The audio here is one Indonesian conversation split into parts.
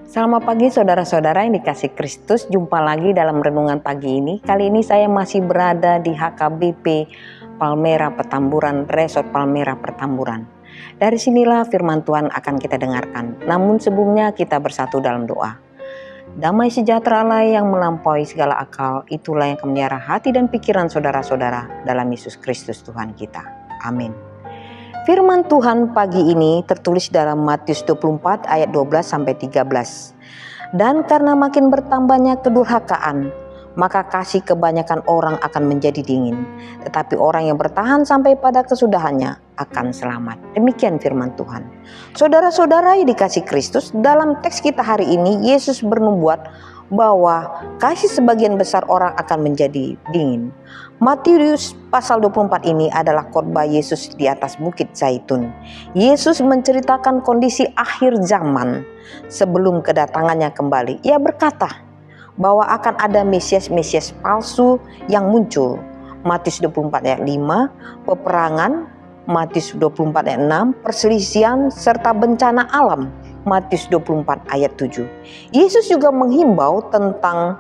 Selamat pagi saudara-saudara yang dikasih Kristus. Jumpa lagi dalam renungan pagi ini. Kali ini saya masih berada di HKBP Palmera Petamburan, Resort Palmera Petamburan. Dari sinilah firman Tuhan akan kita dengarkan. Namun sebelumnya kita bersatu dalam doa. Damai sejahtera Allah yang melampaui segala akal, itulah yang akan memelihara hati dan pikiran saudara-saudara dalam Yesus Kristus Tuhan kita. Amin. Firman Tuhan pagi ini tertulis dalam Matius 24 ayat 12-13. Dan karena makin bertambahnya kedurhakaan, maka kasih kebanyakan orang akan menjadi dingin. Tetapi orang yang bertahan sampai pada kesudahannya akan selamat. Demikian firman Tuhan. Saudara-saudara yang dikasih Kristus, dalam teks kita hari ini Yesus bernubuat bahwa kasih sebagian besar orang akan menjadi dingin. Matius pasal 24 ini adalah khotbah Yesus di atas Bukit Zaitun. Yesus menceritakan kondisi akhir zaman sebelum kedatangannya kembali. Ia berkata bahwa akan ada Mesias-Mesias palsu yang muncul. Matius 24 ayat 5, peperangan, Matius 24 ayat 6, perselisihan serta bencana alam. Matius 24 ayat 7. Yesus juga menghimbau tentang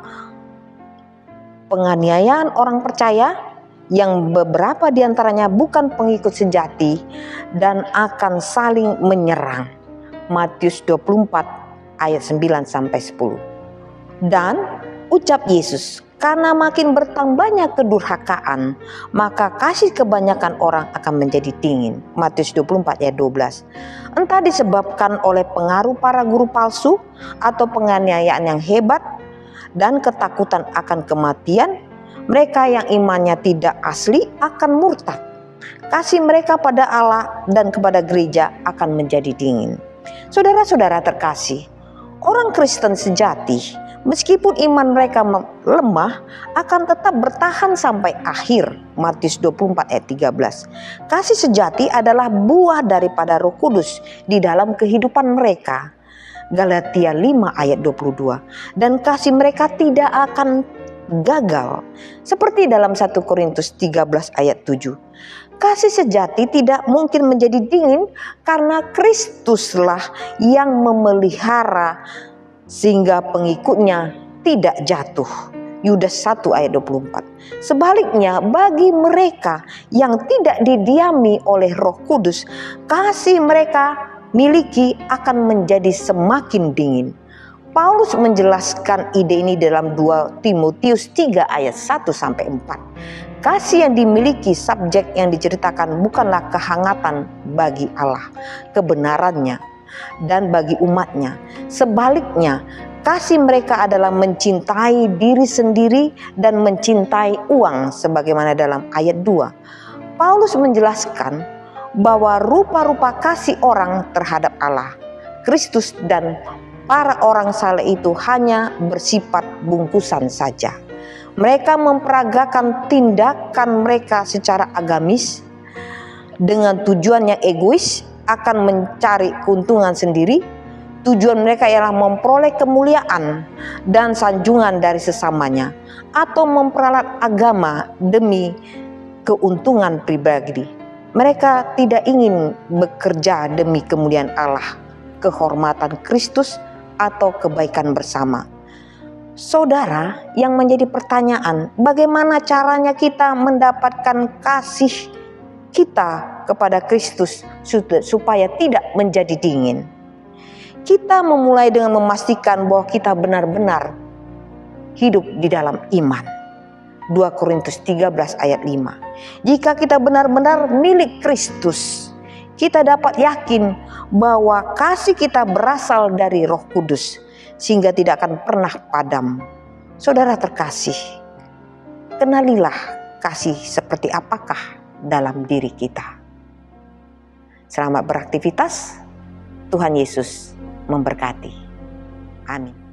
penganiayaan orang percaya yang beberapa diantaranya bukan pengikut sejati dan akan saling menyerang. Matius 24 ayat 9-10. Dan ucap Yesus, karena makin bertambahnya kedurhakaan, maka kasih kebanyakan orang akan menjadi dingin. Matius 24 ayat 12. Entah disebabkan oleh pengaruh para guru palsu atau penganiayaan yang hebat dan ketakutan akan kematian, mereka yang imannya tidak asli akan murtad. Kasih mereka pada Allah dan kepada gereja akan menjadi dingin. Saudara-saudara terkasih, orang Kristen sejati, meskipun iman mereka lemah, akan tetap bertahan sampai akhir. Matius 24 ayat 13. Kasih sejati adalah buah daripada Roh Kudus di dalam kehidupan mereka. Galatia 5 ayat 22. Dan kasih mereka tidak akan gagal. Seperti dalam 1 Korintus 13 ayat 7. Kasih sejati tidak mungkin menjadi dingin karena Kristuslah yang memelihara sehingga pengikutnya tidak jatuh. Yudas 1 ayat 24. Sebaliknya bagi mereka yang tidak didiami oleh Roh Kudus, kasih mereka miliki akan menjadi semakin dingin. Paulus menjelaskan ide ini dalam 2 Timotius 3 ayat 1-4. Kasih yang dimiliki subjek yang diceritakan bukanlah kehangatan bagi Allah, kebenarannya, dan bagi umatnya. Sebaliknya, kasih mereka adalah mencintai diri sendiri dan mencintai uang, sebagaimana dalam ayat 2. Paulus menjelaskan bahwa rupa-rupa kasih orang terhadap Allah, Kristus dan para orang saleh itu hanya bersifat bungkusan saja. Mereka memperagakan tindakan mereka secara agamis dengan tujuan yang egois, akan mencari keuntungan sendiri. Tujuan mereka ialah memperoleh kemuliaan dan sanjungan dari sesamanya, atau memperalat agama demi keuntungan pribadi. Mereka tidak ingin bekerja demi kemuliaan Allah, kehormatan Kristus, atau kebaikan bersama. Saudara, yang menjadi pertanyaan, bagaimana caranya kita mendapatkan kasih kita kepada Kristus supaya tidak menjadi dingin? Kita memulai dengan memastikan bahwa kita benar-benar hidup di dalam iman. 2 Korintus 13 ayat 5. Jika kita benar-benar milik Kristus, kita dapat yakin bahwa kasih kita berasal dari Roh Kudus, sehingga tidak akan pernah padam. Saudara terkasih, kenalilah kasih seperti apakah dalam diri kita. Selamat beraktivitas. Tuhan Yesus memberkati. Amin.